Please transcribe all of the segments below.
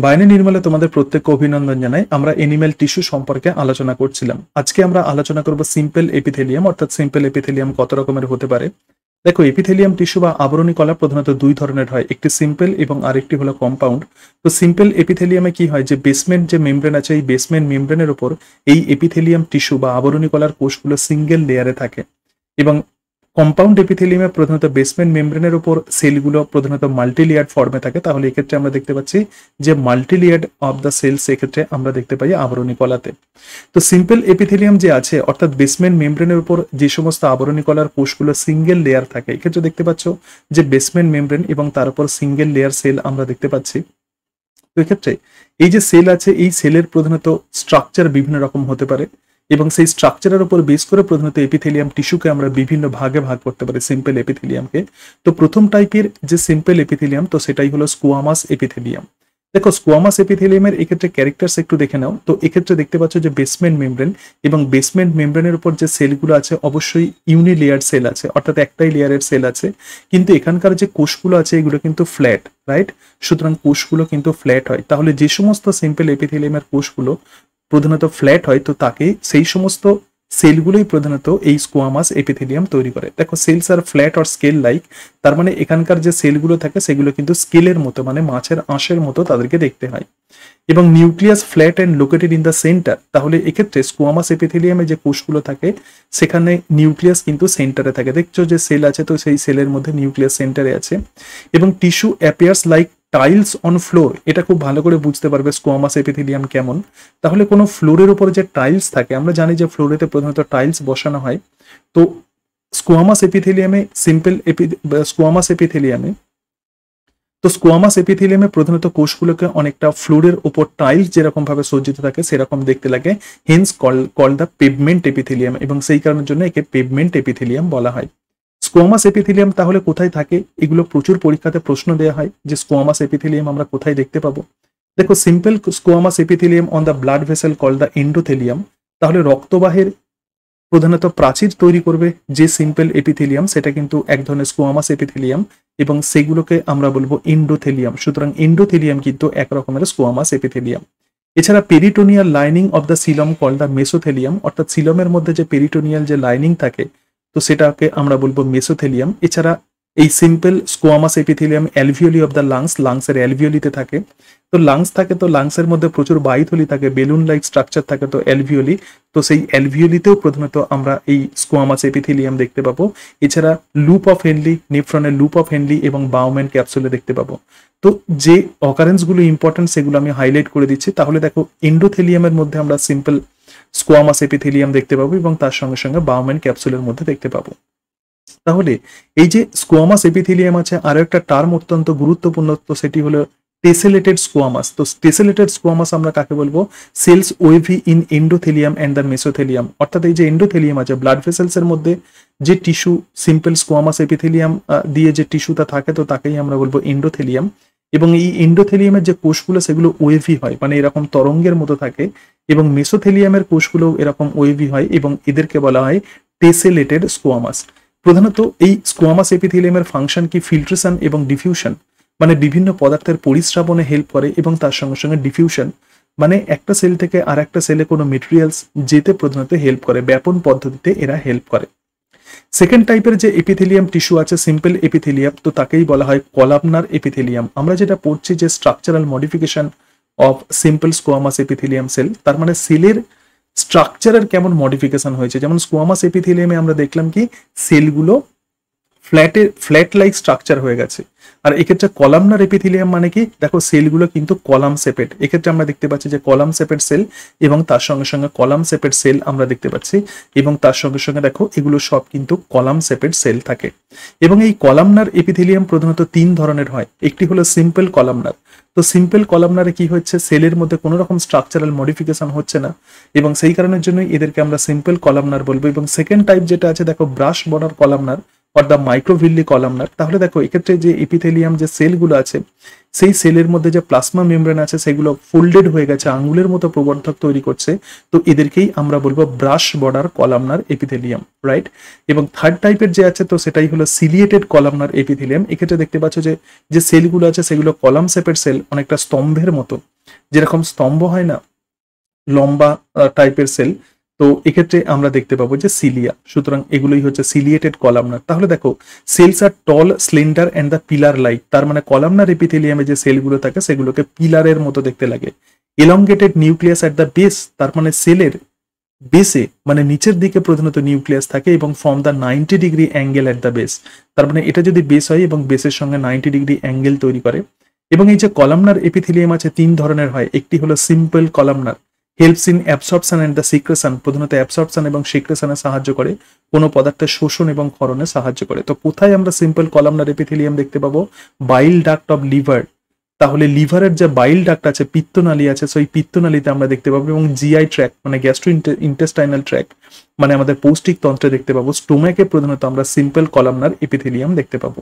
বায়নে নির্মলে তোমাদের প্রত্যেককে অভিনন্দন জানাই। আমরা এনিম্যাল টিস্যু সম্পর্কে আলোচনা করছিলাম। আজকে আমরা আলোচনা করব সিম্পল এপিথেলিয়াম, অর্থাৎ সিম্পল এপিথেলিয়াম কত রকমের হতে পারে। দেখো, এপিথেলিয়াম টিস্যু বা আবরণী কলা প্রধানত দুই ধরনের হয়, একটি সিম্পল এবং আরেকটি হলো কম্পাউন্ড। তো সিম্পল এপিথেলিয়ামে কি হয়, যে বেসমেন্ট যে মেমব্রেন আছে, এই বেসমেন্ট মেমব্রেনের উপর এই এপিথেলিয়াম টিস্যু বা আবরণী কলার কোষগুলো সিঙ্গেল লেয়ারে থাকে। এবং কম্পাউন্ড এপিথেলিয়ামে প্রধানত বেসমেন্ট মেমব্রেনের উপর সেলগুলো প্রধানত মাল্টিলেয়ার্ড ফর্মে থাকে। তাহলে এক্ষেত্রে আমরা দেখতে পাচ্ছি যে মাল্টিলেয়ার্ড অফ দ্য সেলস এক্ষেত্রে আমরা দেখতে পাই আবরণী কলাতে। তো সিম্পল এপিথেলিয়াম যে আছে, অর্থাৎ বেসমেন্ট মেমব্রেনের উপর যে সমস্ত আবরণী কলার কোষগুলো সিঙ্গেল লেয়ার থাকে, এক্ষেত্রে দেখতে পাচ্ছ যে বেসমেন্ট মেমব্রেন এবং তার উপর সিঙ্গেল লেয়ার সেল আমরা দেখতে পাচ্ছি। তো এক্ষেত্রে এই যে সেল আছে, এই সেলের প্রধানত স্ট্রাকচার বিভিন্ন রকম হতে পারে এবং সেই স্ট্রাকচারের উপর বেস করে প্রধানত এপিথেলিয়াম টিস্যুকে আমরা বিভিন্ন ভাগে ভাগ করতে পারি সিম্পল এপিথেলিয়ামকে। তো প্রথম টাইপের যে সিম্পল এপিথেলিয়াম, তো সেটাই হলো স্কোয়ামাস এপিথেলিয়াম। দেখো, স্কোয়ামাস এপিথেলিয়ামের এক্ষেত্রে ক্যারেক্টার্স একটু দেখে নাও। তো এক্ষেত্রে দেখতে পাচ্ছ যে বেসমেন্ট মেমব্রেন এবং বেসমেন্ট মেমব্রেনের উপর যে সেলগুলো আছে অবশ্যই ইউনিলেয়ার সেল আছে, অর্থাৎ একটাই লেয়ারের সেল আছে। কিন্তু এখানকার যে কোষগুলো আছে এগুলো কিন্তু ফ্ল্যাট, রাইট? সুতরাং কোষগুলো কিন্তু ফ্ল্যাট হয়। তাহলে যে সমস্ত সিম্পল এপিথেলিয়ামের কোষগুলো প্রধানত ফ্ল্যাট হয়, তো তাকে সেই সমস্ত সেলগুলোই প্রধানত এই স্কোয়ামাস এপিথেলিয়াম তৈরি করে। দেখো, cells are flat or scale like, তার মানে এখানকার যে সেলগুলো থাকে সেগুলো কিন্তু স্কেলের মতো, মানে মাছের আঁশের মতো তাদেরকে দেখতে হয়। এবং nucleus flat and located in the centre, তাহলে এক্ষেত্রে স্কোয়ামাস এপিথেলিয়ামে যে কোষগুলো থাকে সেখানে নিউক্লিয়াস কিন্তু সেন্টারে থাকে। দেখছো যে সেল আছে, তো সেই সেলের মধ্যে নিউক্লিয়াস সেন্টারে আছে। এবং tissue appears like tiles on floor, এটা খুব ভালো করে বুঝতে পারবে স্কোয়ামাস এপিথেলিয়াম কেমন। তাহলে কোনো ফ্লোরের উপরে যে টাইলস থাকে, আমরা জানি যে ফ্লোরেতে প্রধানত টাইলস বসানো হয়। তো স্কোয়ামাস এপিথেলিয়ামে স্কোয়ামাস এপিথেলিয়ামে প্রধানত কোষগুলোকে অনেকটা ফ্লোরের উপর টাইলস যেরকম ভাবে সজ্জিত থাকে সেরকম দেখতে লাগে। Hence call the pavement epithelium, এবং সেই কারণের জন্য একে পেভমেন্ট এপিথেলিয়াম বলা হয়। স্কোয়ামাস এপিথেলিয়াম তাহলে কোথায় থাকে? এগুলো প্রচুর পরীক্ষাতে প্রশ্ন দেওয়া হয় যে স্কোয়ামাস এপিথেলিয়াম আমরা কোথায় দেখতে পাবো। দেখো, simple squamous epithelium on the blood vessel call the endothelium, তাহলে রক্তবাহের প্রধানত প্রাচীর তৈরি করবে যে সিম্পল এপিথেলিয়াম, সেটা কিন্তু এক ধরনের স্কোয়ামাস এপিথেলিয়াম এবং সেগুলোকে আমরা বলবো এন্ডোথেলিয়াম। সুতরাং এন্ডোথেলিয়াম কিন্তু এক রকমের স্কোয়ামাস এপিথেলিয়াম। এছাড়া peritoneal lining of the coelom called the mesothelium, অর্থাৎ সিলমের মধ্যে যে পেরিটোনিয়াল যে লাইনিং থাকে তো সেটাকে আমরা বলবো মেসোথেলিয়াম। এছাড়া এই simple squamous epithelium alveoli of the লাংসের অ্যালভিওলিতে থাকে। তো লাংস থাকে, তো লাংসের মধ্যে প্রচুর বায়ুথলি থাকে, বেলুন লাইক স্ট্রাকচার থাকে, তো অ্যালভিওলি। তো সেই অ্যালভিওলিতেও প্রধানত আমরা এই স্কোয়ামাস এপিথেলিয়াম দেখতে পাবো। এছাড়া লুপ অফ হেনলি, নেফ্রনের লুপ অফ হেনলি এবং বাউম্যান ক্যাপসুলে দেখতে পাবো। তো যে অকারেন্সগুলো ইম্পর্টেন্ট সেগুলো আমি হাইলাইট করে দিচ্ছি। তাহলে দেখো, এন্ডোথেলিয়ামের মধ্যে আমরা সিম্পল স্কোয়ামাস এপিথেলিয়াম দেখতে পাবো এবং তার সঙ্গে সঙ্গে বাউম্যান ক্যাপসুলের মধ্যে দেখতে পাবো। তাহলে এই যে স্কোয়ামাস এপিথেলিয়াম আছে, আরো একটা টার্ম অত্যন্ত গুরুত্বপূর্ণ, তো সেটি হলো টেসেলেটেড স্কোয়ামাস। তো টেসেলেটেড স্কোয়ামাস আমরা কাকে বলবো? Cells wavy in endothelium and the mesothelium, অর্থাৎ এই যে এন্ডোথেলিয়াম আছে ব্লাড ভেসেলস এর মধ্যে যে টিস্যু সিম্পল স্কোয়ামাস এপিথেলিয়াম দিয়ে যে টিস্যুটা থাকে, তো তাকেই আমরা বলবো এন্ডোথেলিয়াম। এবং এই এন্ডোথেলিয়ামের যে কোষগুলো সেগুলো ওয়েভি হয়, মানে এরকম তরঙ্গের মতো থাকে। এবং মেসোথেলিয়ামের কোষগুলো এরকম ওয়েভি হয় এবং এদেরকে বলা হয় টেসেলেটেড স্কোয়ামাস। প্রধানত এই স্কোয়ামাস এপিথেলিয়ামের ফাংশন কি? ফিল্ট্রেশন এবং ডিফিউশন, মানে বিভিন্ন পদার্থের পরিস্রাবনে হেল্প করে এবং তার সঙ্গে সঙ্গে ডিফিউশন, মানে একটা সেল থেকে আর একটা সেলে কোনো মেটেরিয়ালস যেতে প্রধানত হেল্প করে, ব্যাপন পদ্ধতিতে এরা হেল্প করে। সেকেন্ড টাইপের যে এপিথেলিয়াম টিস্যু আছে সিম্পল এপিথেলিয়াম, তো তাকেই বলা হয় কলামনার এপিথেলিয়াম। আমরা যেটা পড়ছি যে structural modification of simple squamous epithelium cell, তার মানে সেলের স্ট্রাকচারের কেমন মডিফিকেশন হয়েছে। যেমন স্কোয়ামাস এপিথেলিয়ামে আমরা দেখলাম কি সেলগুলো ফ্ল্যাট লাইক স্ট্রাকচার হয়ে গেছে। আর এক্ষেত্রে কলামনার এপিথেলিয়াম মানে কি? দেখো, সেলগুলো কিন্তু কলাম সেপেড। এক্ষেত্রে আমরা দেখতে পাচ্ছি যে কলাম সেপেড সেল এবং তার সঙ্গে সঙ্গে কলাম সেপেড সেল আমরা দেখতে পাচ্ছি এবং তার সঙ্গে সঙ্গে দেখো এগুলো সব কিন্তু কলাম সেপেড সেল থাকে। এবং এই কলামনার এপিথেলিয়াম প্রধানত তিন ধরনের হয়। একটি হলো সিম্পল কলামনার। তো সিম্পল কলামনারে কি হচ্ছে? সেলের মধ্যে কোনো রকম স্ট্রাকচারাল মডিফিকেশন হচ্ছে না এবং সেই কারণের জন্য এদেরকে আমরা সিম্পল কলামনার বলবো। এবং সেকেন্ড টাইপ যেটা আছে দেখো, brush border columnar, or the microvilli columnar, তাহলে দেখো এক্ষেত্রে যে এপিথেলিয়াম যে সেলগুলো আছে সেই সেলের মধ্যে যে প্লাজমা মেমব্রেন আছে সেগুলো ফোল্ডেড হয়ে গেছে, আঙ্গুলের মতো প্রবর্ধক তৈরি করছে, তো এদেরকেই আমরা বলবো brush border columnar epithelium, right. এবং থার্ড টাইপের যে আছে তো সেটাই হলো সিলিয়েটেড কলামনার এপিথেলিয়াম। এক্ষেত্রে দেখতে পাচ্ছ যে যে সেলগুলো আছে সেগুলো কলাম শেপের সেল, অনেকটা স্তম্ভের মতো, যেরকম স্তম্ভ হয় না লম্বা টাইপের সেল, তো এক্ষেত্রে আমরা দেখতে পাবো যে সিলিয়া। সুতরাং এগুলোই হচ্ছে সিলিয়েটেড কলামনার। তাহলে দেখো cells are tall, slender and the pillar like, তার মানে কলামনার এপিথেলিয়ামে যে সেলগুলো থাকে সেগুলোকে পিলারের মতো দেখতে লাগে। এলংগেটেড নিউক্লিয়াস অ্যাট দ্য বেস, তার মানে সেলের বেসে মানে নিচের দিকে প্রধানত নিউক্লিয়াস থাকে এবং from the 90 degree angle at the base, তার মানে এটা যদি বেস হয় এবং বেসের সঙ্গে 90 ডিগ্রি অ্যাঙ্গেল তৈরি করে। এবং এই যে কলামনার এপিথেলিয়াম আছে তিন ধরনের হয়, একটি হলো simple columnar, helps in absorption and the secretion, প্রধানত অ্যাবসর্পশন এবং সিক্রেশনে সাহায্য করে, কোনো পদার্থের শোষণ এবং ক্ষরণে সাহায্য করে। তো কোথায় আমরা সিম্পল কলামনার এপিথেলিয়াম দেখতে পাবো? বাইল ডাক্ট অফ লিভার, তাহলে লিভারের যে বাইল ডাক্ট আছে, পিত্তনালী আছে, সেই পিত্তনালীতে আমরা দেখতে পাবো। এবং জিআই ট্র্যাক মানে গ্যাস্ট্রো ইন্টেস্টাইনাল ট্র্যাক মানে আমাদের পৌষ্টিক তন্ত্রে দেখতে পাবো। স্টোম্যাকে প্রধানত আমরা সিম্পল কলামনার এপিথেলিয়াম দেখতে পাবো।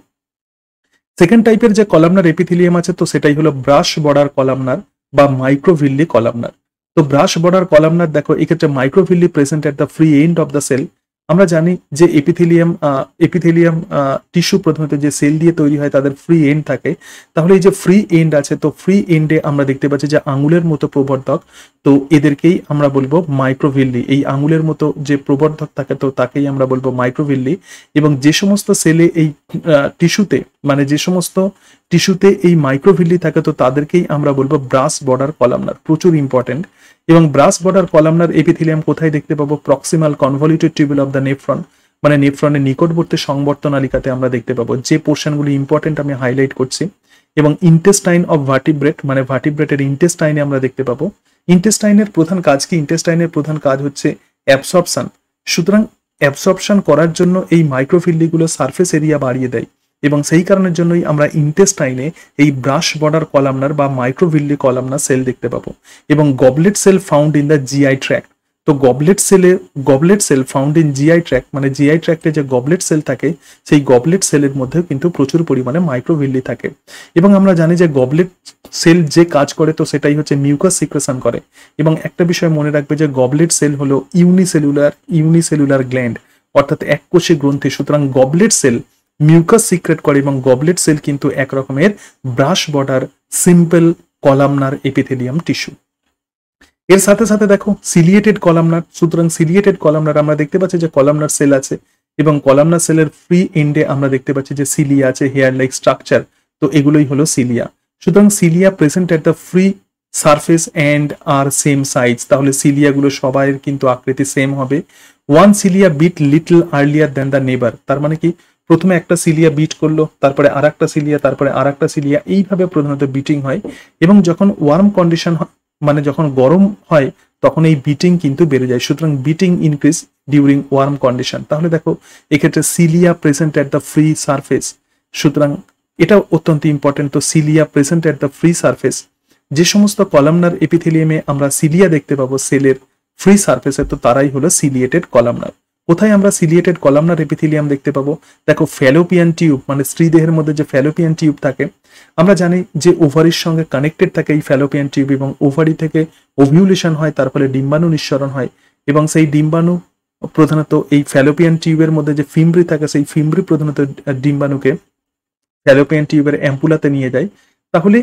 সেকেন্ড টাইপের যে কলামনার এপিথেলিয়াম আছে তো সেটাই হলো ব্রাশ বর্ডার কলামনার বা মাইক্রোভিল্লি কলামনার। তো ব্রাশ বর্ডার কলামনার দেখো এক্ষেত্রে microvilli present at the free end of the cell. আমরা জানি যে এপিথেলিয়াম টিস্যু প্রধানত যে সেল দিয়ে তৈরি হয় তাদের ফ্রি এন্ড থাকে, তাহলে এই যে ফ্রি এন্ড আছে তো ফ্রি এন্ডে আমরা দেখতে পাচ্ছি যে আঙুলের মতো প্রবর্ধক, তো এদেরকেই আমরা বলবো মাইক্রোভিল্লি। এই আঙুলের মতো যে প্রবর্ধক থাকে তো তাকেই আমরা বলবো মাইক্রোভিল্লি। এবং যে সমস্ত সেলে এই টিস্যুতে মানে যে সমস্ত টিস্যুতে এই মাইক্রোভিল্লি থাকে তো তাদেরকেই আমরা বলবো ব্রাশ বর্ডার কলামনার, প্রচুর ইম্পর্টেন্ট। এবং ব্রাশ বর্ডার কলামনার এপিথেলিয়াম কোথায় দেখতে পাবো? Proximal convoluted tubule of the nephron, মানে নেফ্রনের নিকটবর্তী সংবর্তনালিকাতে আমরা দেখতে পাবো। যে পোর্শনগুলি ইম্পর্টেন্ট আমি হাইলাইট করছি। এবং ইন্টেস্টাইন অফ ভার্টিব্রেট মানে ভার্টিব্রেটের ইন্টেস্টাইনে আমরা দেখতে পাবো। ইন্টেস্টাইনের প্রধান কাজ কি? ইন্টেস্টাইনের প্রধান কাজ হচ্ছে অ্যাবসর্পশন। সুতরাং অ্যাবসর্পশন করার জন্য এই মাইক্রোভিল্লিগুলো সারফেস এরিয়া বাড়িয়ে দেয় এবং সেই কারণের জন্যই আমরা ইন্টেস্টাইনে এই ব্রাশ বর্ডার কলামনার বা মাইক্রোভিল্লি কলামনার সেল দেখতে পাবো। এবং goblet cell found in the GI tract, তো goblet cell found in GI tract মানে জিআই ট্র্যাক্টে যে গবলেট সেল থাকে সেই গবলেট সেলের মধ্যেও কিন্তু প্রচুর পরিমাণে মাইক্রোভিল্লি থাকে। এবং আমরা জানি যে গবলেট সেল যে কাজ করে তো সেটাই হচ্ছে মিউকাস সিক্রেশন করে। এবং একটা বিষয় মনে রাখবে যে গবলেট সেল হলো ইউনিসেলুলার গ্ল্যান্ড, অর্থাৎ এককোষী গ্রন্থি। সুতরাং গবলেট সেল মিউকাস সিক্রেট করে এবং গবলেট সেল কিন্তু এক রকমের brush border simple columnar epithelium tissue. এর সাথে সাথে দেখো সিলিয়েটেড কলামনার। সুতরাং সিলিয়েটেড কলামনার আমরা দেখতে পাচ্ছি যে কলামনার সেল আছে এবং কলামনার সেলের ফ্রি এন্ডে আমরা দেখতে পাচ্ছি যে সিলিয়া আছে, হেয়ার লাইক স্ট্রাকচার, তো এগুলোই হলো সিলিয়া। সুতরাং cilia present at the free surface and are same size, তাহলে সিলিয়াগুলো সবাইয়ের কিন্তু আকৃতি সেম হবে। One cilia beat little earlier than the neighbour, তার মানে কি প্রথমে একটা সিলিয়া বিট করলো, তারপরে আর একটা সিলিয়া, তারপরে আর একটা সিলিয়া, এইভাবে প্রধানত বিটিং হয়। এবং যখন ওয়ার্ম কন্ডিশন হয় মানে যখন গরম হয় তখন এই বিটিং কিন্তু বেড়ে যায়। সুতরাং beating increase during warm condition. তাহলে দেখো এক্ষেত্রে cilia present at the free surface, সুতরাং এটা অত্যন্ত ইম্পর্টেন্ট। তো cilia present at the free surface, যে সমস্ত কলামনার এপিথেলিয়ামে আমরা সিলিয়া দেখতে পাবো সেলের ফ্রি সারফেসে তো তারাই হলো সিলিয়েটেড কলামনার। কোথায় আমরা সিলিয়েটেড কলামনার এপিথেলিয়াম দেখতে পাবো? দেখো ফ্যালোপিয়ান টিউব মানে স্ত্রী দেহের মধ্যে যে ফ্যালোপিয়ান টিউব থাকে, আমরা জানি যে ওভারির সঙ্গে কানেক্টেড থাকে এই ফ্যালোপিয়ান টিউব এবং ওভারি থেকে ওভিউলেশন হয়, তার ফলে ডিম্বাণু নিঃসরণ হয় এবং সেই ডিম্বাণু প্রধানত এই ফ্যালোপিয়ান টিউবের মধ্যে যে ফিমব্রি থাকে সেই ফিমব্রি প্রধানত ডিম্বাণুকে ফ্যালোপিয়ান টিউবের অ্যাম্পুলাতে নিয়ে যায়। তাহলে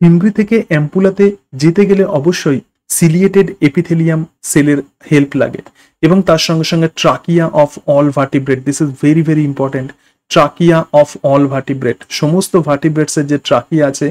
ফিমব্রি থেকে অ্যাম্পুলাতে যেতে গেলে অবশ্যই সিলিয়েটেড এপিথেলিয়াম সেলের হেল্প লাগে এবং তার সঙ্গে সঙ্গে trachea of all vertebrate, this is very very important. Trachea of all vertebrate, সমস্ত ভার্টিব্রেটসের যে ট্রাকিয়া আছে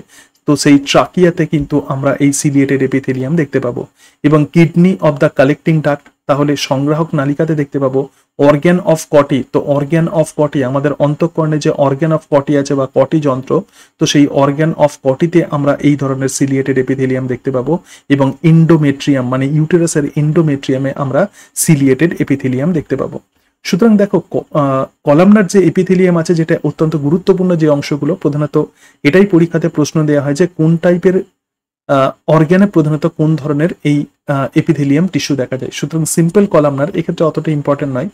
তো সেই ট্রাকিয়াতে কিন্তু আমরা এই সিলিয়েটেড এপিথেলিয়াম দেখতে পাবো। এবং kidney of the collecting duct, তাহলে সংগ্রাহক নালিকাতে দেখতে পাবো। অর্গ্যান অফ কটি, তো অর্গ্যান অফ কটি আমাদের অন্তঃকর্ণে যে অর্গ্যান অফ কটি আছে বা কটি যন্ত্র, তো সেই অর্গ্যান অফ কটিতে আমরা এই ধরনের সিলিয়েটেড এপিথেলিয়াম দেখতে পাবো। এবং এন্ডোমেট্রিয়াম মানে ইউটেরাসের এন্ডোমেট্রিয়ামে আমরা সিলিয়েটেড এপিথেলিয়াম দেখতে পাবো। সুতরাং দেখো কলামনার যে এপিথেলিয়াম আছে যেটা অত্যন্ত গুরুত্বপূর্ণ যে অংশগুলো, প্রধানত এটাই পরীক্ষাতে প্রশ্ন দেওয়া হয় যে কোন টাইপের অর্গ্যানে প্রধানত কোন ধরনের এই এপিথেলিয়াম টিস্যু দেখা যায়। সুতরাং সিম্পল কলামনার এক্ষেত্রে অতটা ইম্পর্টেন্ট নয়,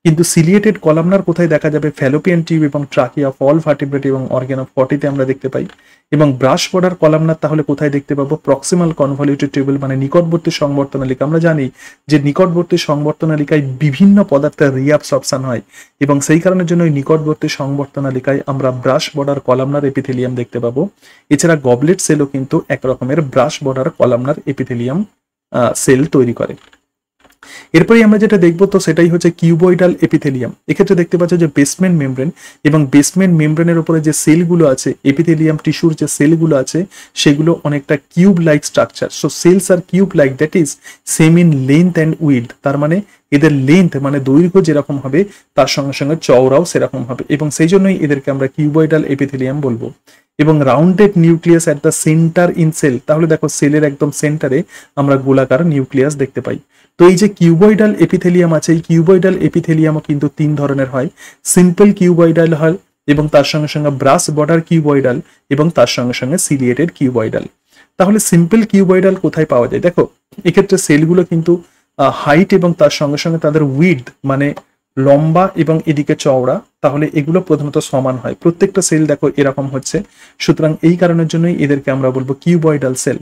কিন্তু সিলিয়েটেড কলামনার কোথায় দেখা যাবে? ফ্যালোপিয়ান টিউব এবং ট্রাকিয়া অফ অল ভার্টিব্রেট এবং অর্গান অফ পটিতে আমরা দেখতে পাই। এবং ব্রাশ বর্ডার কলামনার তাহলে কোথায় দেখতে পাবো? প্রক্সিমাল কনভলিউটেড টিউবুল মানে নিকটবর্তী সংবর্ধনালিকা। আমরা জানি যে নিকটবর্তী সংবর্ধনালিকায় বিভিন্ন পদার্থের রিঅ্যাবসর্পশন হয় এবং সেই কারণের জন্য ওই নিকটবর্তী সংবর্ধনালিকায় আমরা ব্রাশ বর্ডার কলামনার এপিথেলিয়াম দেখতে পাবো। এছাড়া গবলেট সেলও কিন্তু এক রকমের brush border columnar epithelium cell তৈরি করে। এরপরে আমরা যেটা দেখবো তো সেটাই হচ্ছে কিউবয়েডাল এপিথেলিয়াম। এক্ষেত্রে দেখতে পাচ্ছ যে বেসমেন্ট মেমব্রেন এবং বেসমেন্ট মেমব্রেনের উপরে যে সেলগুলো আছে, এপিথেলিয়াম টিস্যুর যে সেলগুলো আছে সেগুলো অনেকটা cube like structure. So cells are cube like, that is same in length and width. তার মানে এদের লেন্থ মানে দৈর্ঘ্য যেরকম হবে তার সঙ্গে সঙ্গে চওড়াও সেরকম হবে এবং সেই জন্যই এদেরকে আমরা কিউবয়েডাল এপিথেলিয়াম বলবো। এবং rounded nucleus at the centre in cell. তাহলে দেখো সেলের একদম সেন্টারে আমরা গোলাকার নিউক্লিয়াস দেখতে পাই। তো এই যে কিউবয়েডাল এপিথেলিয়াম আছে, এই কিউবয়েডাল এপিথেলিয়ামও কিন্তু তিন ধরনের হয়। সিম্পল কিউবয়েডাল হয় এবং তার সঙ্গে সঙ্গে ব্রাশ বর্ডার কিউবয়েডাল এবং তার সঙ্গে সঙ্গে সিলিয়েটেড কিউবয়েডাল। তাহলে সিম্পল কিউবয়েডাল কোথায় পাওয়া যায়? দেখো এক্ষেত্রে সেলগুলো কিন্তু হাইট এবং তার সঙ্গে সঙ্গে তাদের উইডথ মানে লম্বা এবং এদিকে চওড়া, তাহলে এগুলো প্রধানত সমান হয়। প্রত্যেকটা সেল দেখো এরকম হচ্ছে। সুতরাং এই কারণের জন্যই এদেরকে আমরা বলবো কিউবয়েডাল সেল।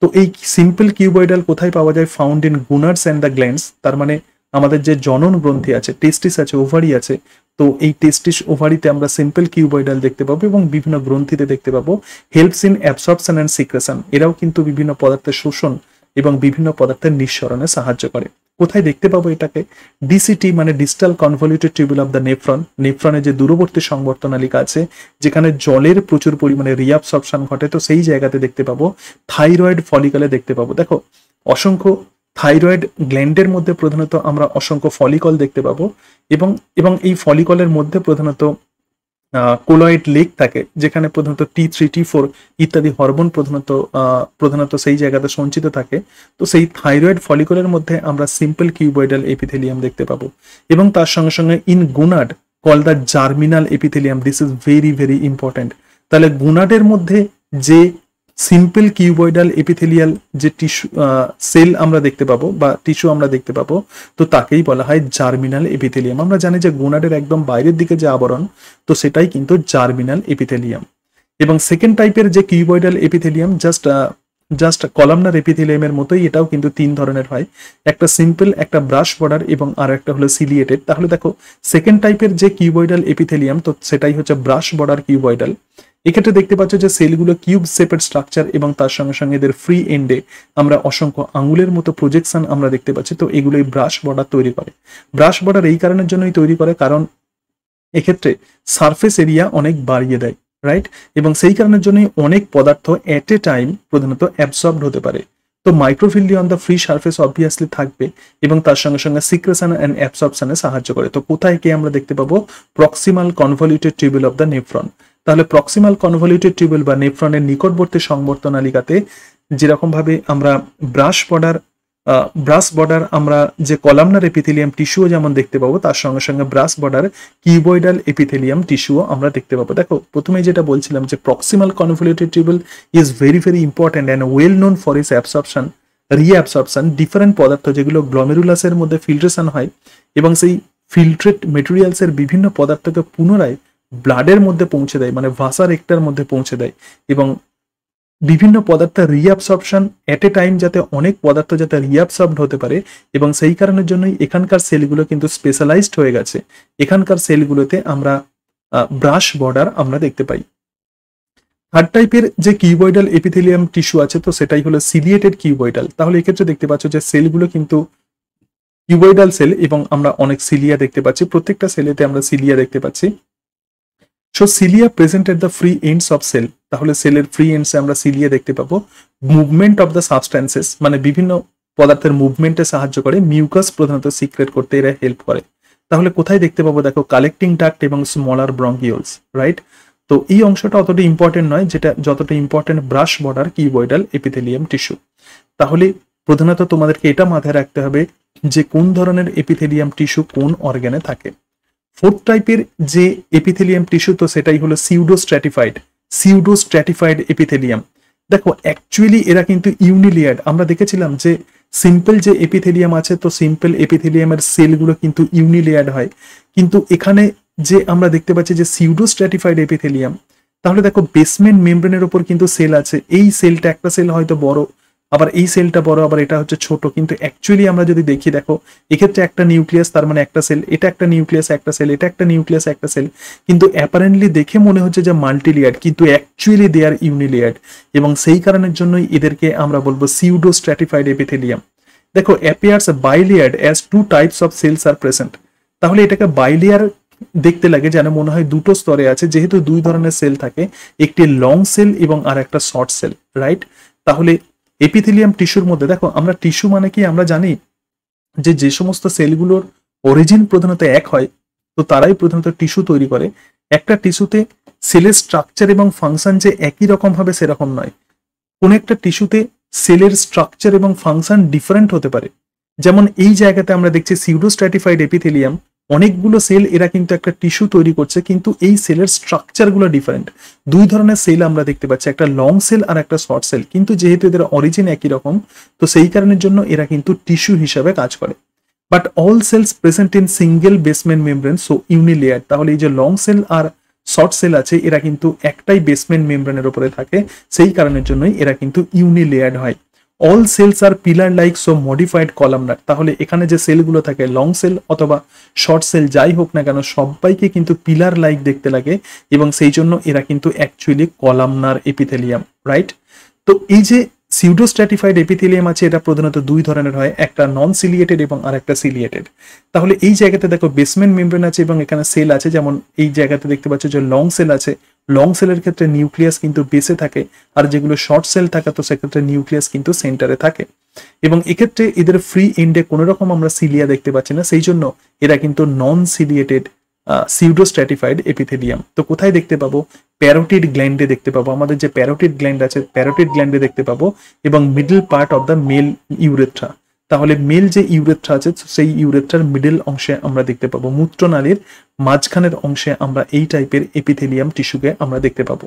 তো এই সিম্পল কিউবয়েডাল কোথায় পাওয়া যায়? Found in gonads and the glands. তার মানে আমাদের যে জনন গ্রন্থি আছে, টেস্টিস আছে, ওভারি আছে, তো এই টেস্টিস ওভারিতে আমরা সিম্পল কিউবয়েডাল দেখতে পাবো এবং বিভিন্ন গ্রন্থিতে দেখতে পাবো। Helps in absorption and secretion. এরাও কিন্তু বিভিন্ন পদার্থের শোষণ এবং বিভিন্ন পদার্থের নিঃসরণে সাহায্য করে। কোথায় দেখতে পাবো এটাকে? ডিসিটি মানে distal convoluted tubule of the nephron. নেফ্রনের যে দূরবর্তী সংবর্ধনালিকা আছে যেখানে জলের প্রচুর পরিমাণে রিঅ্যাবসর্পশন ঘটে, তো সেই জায়গাতে দেখতে পাবো। থাইরয়েড ফলিকলে দেখতে পাবো। দেখো অসংখ্য থাইরয়েড গ্ল্যান্ডের মধ্যে প্রধানত আমরা অসংখ্য ফলিকল দেখতে পাবো এবং এবং এই ফলিকলের মধ্যে প্রধানত কোলয়েড লেক থাকে যেখানে প্রধানত T3 T4 ইত্যাদি হরমোন প্রধানত সেই জায়গাতে সঞ্চিত থাকে। তো সেই থাইরয়েড ফলিকলের মধ্যে আমরা সিম্পল কিউবয়েডাল এপিথেলিয়াম দেখতে পাবো এবং তার সঙ্গে সঙ্গে in gonad called the germinal epithelium. This is very very important. তাহলে গুনাডের মধ্যে যে সিম্পল কিউবয়েডাল এপিথেলিয়াল যে টিস্যু সেল আমরা দেখতে পাবো বা টিস্যু আমরা দেখতে পাবো, তো তাকেই বলা হয় জার্মিনাল এপিথেলিয়াম। আমরা জানি যে গুনাডের একদম বাইরের দিকে যে আবরণ, তো সেটাই কিন্তু জার্মিনাল এপিথেলিয়াম। এবং সেকেন্ড টাইপের যে কিউবয়েডাল এপিথেলিয়াম জাস্ট কলামনার এপিথেলিয়ামের মতোই, এটাও কিন্তু তিন ধরনের হয়। একটা সিম্পল, একটা ব্রাশ বর্ডার এবং আর একটা হলো সিলিয়েটেড। তাহলে দেখো সেকেন্ড টাইপের যে কিউবয়েডাল এপিথেলিয়াম, তো সেটাই হচ্ছে ব্রাশ বর্ডার কিউবয়েডাল। এক্ষেত্রে দেখতে পাচ্ছ যে সেলগুলো কিউব শেপের স্ট্রাকচার এবং তার সঙ্গে সঙ্গে এদের ফ্রি এন্ডে আমরা অসংখ্য আঙুলের মতো প্রজেকশন আমরা দেখতে পাচ্ছি। তো এগুলোই ব্রাশ বর্ডার তৈরি করে। ব্রাশ বর্ডার এই কারণের জন্যই তৈরি করে কারণ এক্ষেত্রে সারফেস এরিয়া অনেক বাড়িয়ে দেয়, রাইট? এবং সেই কারণের জন্যই অনেক পদার্থ এট এ টাইম প্রধানত অ্যাবসর্বড হতে পারে। তো microvilli on the free surface obviously থাকবে এবং তার সঙ্গে সঙ্গে সিক্রেশন অ্যান্ড অ্যাবসর্পশনে সাহায্য করে। তো কোথায় কে আমরা দেখতে পাবো? Proximal convoluted tubule of the nephron. তাহলে প্রক্সিমাল কনভলিউটেড টিউবুল বা নেফ্রনের নিকটবর্তী সংবর্ধনালিকাতে যেরকম ভাবে আমরা ব্রাশ বর্ডার আমরা যে কলামনার এপিথেলিয়াম টিস্যুও যেমন দেখতে পাবো, তার সঙ্গে সঙ্গে ব্রাশ বর্ডার কিউবয়েডাল এপিথেলিয়াম টিস্যুও আমরা দেখতে পাবো। দেখো প্রথমে যেটা বলছিলাম যে proximal convoluted tubule is very very important and well known for its absorption reabsorption different পদার্থ যেগুলো গ্লোমেরুলাসের মধ্যে ফিল্ট্রেশন হয় এবং সেই ফিল্ট্রেট মেটেরিয়ালসের বিভিন্ন পদার্থকে পুনরায় ব্লাডের মধ্যে পৌঁছে দেয়, মানে ভাসা রেক্টার মধ্যে পৌঁছে দেয় এবং বিভিন্ন পদার্থের রিঅ্যাবসর্পশন এট এ টাইম যাতে অনেক পদার্থ যাতে রিঅ্যাবসর্বড হতে পারে এবং সেই কারণের জন্যই এখানকার সেলগুলো কিন্তু স্পেশালাইজড হয়ে গেছে। এখানকার সেলগুলোতে আমরা ব্রাশ বর্ডার আমরা দেখতে পাই। থার্ড টাইপের যে কিউবয়েডাল এপিথেলিয়াম টিস্যু আছে, তো সেটাই হলো সিলিয়েটেড কিউবয়েডাল। তাহলে এক্ষেত্রে দেখতে পাচ্ছ যে সেলগুলো কিন্তু কিউবয়েডাল সেল এবং আমরা অনেক সিলিয়া দেখতে পাচ্ছি। প্রত্যেকটা সেলেতে আমরা সিলিয়া দেখতে পাচ্ছি। So cilia present at the free ends of cell. তাহলে সেলের ফ্রি এন্ডসে আমরা সিলিয়া দেখতে পাবো। মুভমেন্ট অফ দ্য সাবস্ট্যান্সেস মানে বিভিন্ন পদার্থের মুভমেন্টে সাহায্য করে। মিউকাস প্রধানত সিক্রেট করতে এরা হেল্প করে। তাহলে কোথায় দেখতে পাবো? দেখো কালেক্টিং ডাক্ট এবং স্মলার ব্রঙ্কিওলস, রাইট? তো এই অংশটা অতটা ইম্পর্টেন্ট নয়, যেটা যতটা important brush border cuboidal epithelium tissue. তাহলে প্রধানত তোমাদেরকে এটা মাথায় রাখতে হবে যে কোন ধরনের এপিথেলিয়াম টিস্যু কোন অর্গানে থাকে। ফোর্থ টাইপের যে এপিথেলিয়াম টিস্যু, তো সেটাই হলো সিউডো স্ট্র্যাটিফাইড এপিথেলিয়াম। দেখো অ্যাকচুয়ালি এরা কিন্তু ইউনিলেয়ার্ড। আমরা দেখেছিলাম যে সিম্পল যে এপিথেলিয়াম আছে, তো সিম্পল এপিথেলিয়ামের সেলগুলো কিন্তু ইউনিলেয়ার্ড হয়, কিন্তু এখানে যে আমরা দেখতে পাচ্ছি যে সিউডো স্ট্র্যাটিফাইড এপিথেলিয়াম, তাহলে দেখো বেসমেন্ট মেমব্রেনের উপর কিন্তু সেল আছে, এই সেলটা একটা সেল হয়তো বড়, আবার এই সেলটা বড়, আবার এটা হচ্ছে ছোট, কিন্তু অ্যাকচুয়ালি আমরা যদি দেখি, দেখো এক্ষেত্রে একটা নিউক্লিয়াস তার মানে একটা সেল, এটা একটা নিউক্লিয়াস একটা সেল, এটা একটা নিউক্লিয়াস একটা সেল, কিন্তু অ্যাপারেন্টলি দেখে মনে হচ্ছে যে মাল্টিলেয়ার্ড, কিন্তু অ্যাকচুয়ালি দে আর ইউনিলেয়ার্ড, এবং সেই কারণের জন্যই এদেরকে আমরা বলবো সিউডো স্ট্র্যাটিফাইড এপিথেলিয়াম। দেখো appears bilayered as two types of cells are present, তাহলে এটাকে বাইলেয়ার দেখতে লাগে যেন মনে হয় দুটো স্তরে আছে, যেহেতু দুই ধরনের সেল থাকে, একটি লং সেল এবং আর একটা শর্ট সেল, রাইট? তাহলে এপিথেলিয়াম টিস্যুর মধ্যে দেখো, আমরা টিস্যু মানে কি আমরা জানি যে যে সমস্ত সেলগুলোর অরিজিন প্রধানত এক হয়, তো তারাই প্রধানত টিস্যু তৈরি করে। একটা টিস্যুতে সেলের স্ট্রাকচার এবং ফাংশন যে একই রকম হবে সেরকম নয়, কোন একটা টিস্যুতে সেলের স্ট্রাকচার এবং ফাংশন ডিফারেন্ট হতে পারে। যেমন এই জায়গাতে আমরা দেখছি সিউডো স্ট্র্যাটিফাইড এপিথেলিয়াম, অনেকগুলো সেল এরা কিন্তু একটা টিস্যু তৈরি করছে, কিন্তু এই সেলের স্ট্রাকচারগুলো ডিফারেন্ট। দুই ধরনের সেল আমরা দেখতে পাচ্ছি, একটা লং সেল আর একটা শর্ট সেল, কিন্তু যেহেতু এদের অরিজিন একই রকম, তো সেই কারণের জন্য এরা কিন্তু টিস্যু হিসাবে কাজ করে। But all cells present in single basement membrane, so unilayer. তাহলে এই যে লং সেল আর শর্ট সেল আছে, এরা কিন্তু একটাই বেসমেন্ট মেমব্রেনের উপরে থাকে, সেই কারণের জন্যই এরা কিন্তু ইউনিলেয়ার্ড হয়। All cells are pillar like, so modified columnar. তাহলে এখানে যে সেলগুলো থাকে, লং সেল অথবা শর্ট সেল যাই হোক না কেন, সবাইকে কিন্তু পিলার লাইক দেখতে লাগে, এবং সেই জন্য এরা কিন্তু অ্যাকচুয়ালি কলামনার এপিথেলিয়াম, রাইট? তো এই যে সিউডো স্ট্র্যাটিফাইড এপিথেলিয়াম আছে, এটা প্রধানত দুই ধরনের হয়, একটা নন সিলিয়েটেড এবং আর একটা সিলিয়েটেড। তাহলে এই জায়গাতে দেখো বেসমেন্ট মেমব্রেন আছে এবং এখানে সেল আছে, যেমন এই জায়গাতে দেখতে পাচ্ছ যে লং সেল আছে, লং সেলের ক্ষেত্রে নিউক্লিয়াস কিন্তু বেসে থাকে, আর যেগুলো শর্ট সেল থাকে তো সেক্ষেত্রে নিউক্লিয়াস কিন্তু সেন্টারে থাকে, এবং এক্ষেত্রে এদের ফ্রি এন্ডে কোনো রকম আমরা সিলিয়া দেখতে পাচ্ছি না, সেই জন্য এরা কিন্তু নন সিলিয়েটেড সিউডো স্ট্র্যাটিফাইড এপিথেলিয়াম। তো কোথায় দেখতে পাবো? প্যারোটিড গ্ল্যান্ডে দেখতে পাবো, আমাদের যে প্যারোটিড গ্ল্যান্ড আছে প্যারোটিড গ্ল্যান্ডে দেখতে পাবো, এবং middle part of the male urethra. তাহলে মেল যে ইউরেথ্রা আছে সেই ইউরেথ্রার মিডল অংশে আমরা দেখতে পাবো, মূত্রনালীর মাঝখানের অংশে আমরা এই টাইপের এপিথেলিয়াম টিস্যুকে আমরা দেখতে পাবো।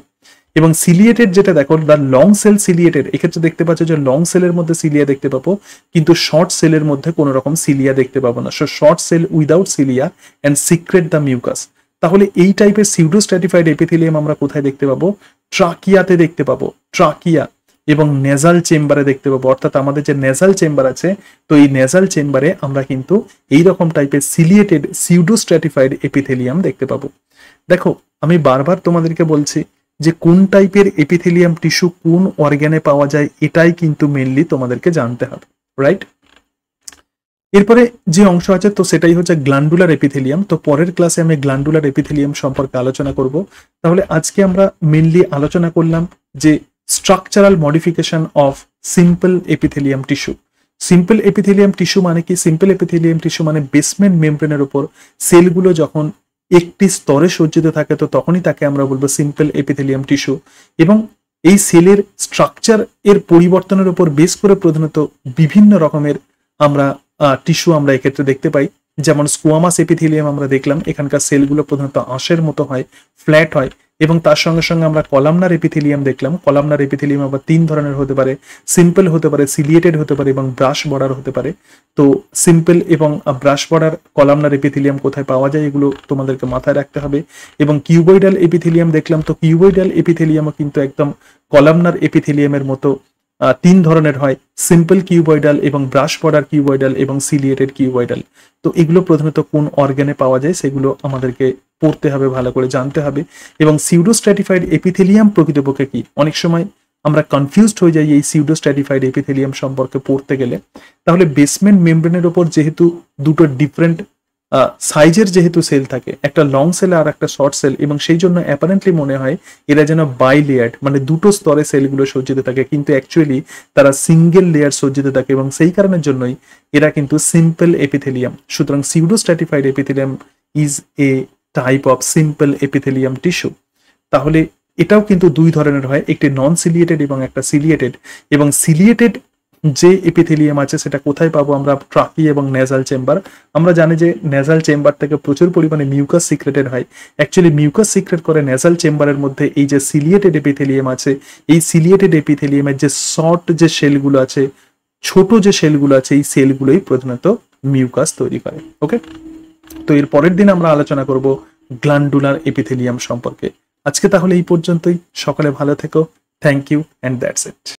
এবং সিলিয়েটেড যেটা দেখো, দ্য লং সেল সিলিয়েটেড, এক্ষেত্রে দেখতে পাচ্ছ যে লং সেলের মধ্যে সিলিয়া দেখতে পাবো, কিন্তু শর্ট সেলের মধ্যে কোনো রকম সিলিয়া দেখতে পাবো না। So short cell without cilia and secrete the mucus. তাহলে এই টাইপের সিউডো স্ট্র্যাটিফাইড এপিথেলিয়াম আমরা কোথায় দেখতে পাবো? ট্রাকিয়াতে দেখতে পাবো, ট্রাকিয়া এবং নেজাল চেম্বারে দেখতে পাবো, অর্থাৎ আমাদের যে নেজাল চেম্বার আছে, তো এই নেজাল চেম্বারে আমরা কিন্তু এইরকম টাইপের সিলিয়েটেড সিউডো স্ট্র্যাটিফাইড এপিথেলিয়াম দেখতে পাবো। দেখো আমি বারবার তোমাদেরকে বলছি যে কোন টাইপের এপিথেলিয়াম টিস্যু কোন অর্গানে পাওয়া যায়, এটাই কিন্তু মেনলি তোমাদেরকে জানতে হবে, রাইট? এরপরে যে অংশ আছে তো সেটাই হচ্ছে গ্ল্যান্ডুলার এপিথেলিয়াম। তো পরের ক্লাসে আমি গ্ল্যান্ডুলার এপিথেলিয়াম সম্পর্কে আলোচনা করব। তাহলে আজকে আমরা মেনলি আলোচনা করলাম যে structural modification of simple epithelium tissue. Simple epithelium tissue মানে কি? সিম্পল এপিথেলিয়াম টিস্যু মানে বেসমেন্ট মেমব্রেনের উপর সেলগুলো যখন একটি স্তরে সজ্জিত থাকে, তো তখনই তাকে আমরা বলবো সিম্পল এপিথেলিয়াম টিস্যু। এবং এই সেলের স্ট্রাকচার এর পরিবর্তনের উপর বেস করে প্রধানত বিভিন্ন রকমের আমরা টিস্যু আমরা এক্ষেত্রে দেখতে পাই। যেমন স্কোয়ামাস এপিথেলিয়াম আমরা দেখলাম, এখানকার সেলগুলো প্রধানত আঁশের মতো হয়, ফ্ল্যাট হয়, এবং তার সঙ্গে সঙ্গে আমরা কলামনার এপিথেলিয়াম দেখলাম। কলামনার এপিথেলিয়াম আবার তিন ধরনের হতে পারে, সিম্পল হতে পারে, সিলিয়েটেড হতে পারে এবং ব্রাশ বর্ডার হতে পারে। তো সিম্পল এবং ব্রাশ বর্ডার কলামনার এপিথেলিয়াম কোথায় পাওয়া যায় এগুলো তোমাদেরকে মাথায় রাখতে হবে। এবং কিউবয়েডাল এপিথেলিয়াম দেখলাম, তো কিউবয়েডাল এপিথেলিয়ামও কিন্তু একদম কলামনার এপিথেলিয়ামের মতো তিন ধরনের হয়, সিম্পল কিউবয়েডাল এবং ব্রাশ বর্ডার কিউবয়েডাল এবং সিলিয়েটেড কিউবয়েডাল। তো এগুলো প্রধানত কোন অর্গানে পাওয়া যায় সেগুলো আমাদেরকে পড়তে হবে, ভালো করে জানতে হবে। এবং সিউডো স্ট্র্যাটিফাইড এপিথেলিয়াম প্রকৃতপক্ষে কি, অনেক সময় আমরা কনফিউজড হয়ে যাই এই সিউডো স্ট্র্যাটিফাইড এপিথেলিয়াম সম্পর্কে পড়তে গেলে। তাহলে বেসমেন্ট মেমব্রেনের ওপর যেহেতু দুটো ডিফারেন্ট সাইজের যেহেতু সেল থাকে, একটা লং সেল আর একটা শর্ট সেল, এবং সেই জন্য অ্যাপারেন্টলি মনে হয় এরা যেন বাই লেয়ার্ড, মানে দুটো স্তরে সেলগুলো সজ্জিত থাকে, কিন্তু অ্যাকচুয়ালি তারা সিঙ্গেল লেয়ার সজ্জিত থাকে, এবং সেই কারণের জন্যই এরা কিন্তু সিম্পল এপিথেলিয়াম। সুতরাং pseudo stratified epithelium is a type of simple epithelium tissue. তাহলে এটাও কিন্তু দুই ধরনের হয়, একটি নন সিলিয়েটেড এবং একটা সিলিয়েটেড। এবং সিলিয়েটেড যে এপিথেলিয়াম আছে সেটা কোথায় পাবো আমরা? ট্রাকি এবং নেজাল চেম্বার। আমরা জানি যে নেজাল চেম্বার থেকে প্রচুর পরিমাণে মিউকাস সিক্রেটেড হয়, অ্যাকচুয়ালি মিউকাস সিক্রেট করে নেজাল চেম্বারের মধ্যে এই যে সিলিয়েটেড এপিথেলিয়াম আছে, এই সিলিয়েটেড এপিথেলিয়ামের যে শর্ট যে সেলগুলো আছে ছোট যে সেলগুলো আছে এই সেলগুলোই প্রধানত মিউকাস তৈরি করে। ওকে, তো এর পরের দিন আমরা আলোচনা করব গ্ল্যান্ডুলার এপিথেলিয়াম সম্পর্কে। আজকে তাহলে এই পর্যন্তই। সকালে ভালো থেকো। Thank you and that's it.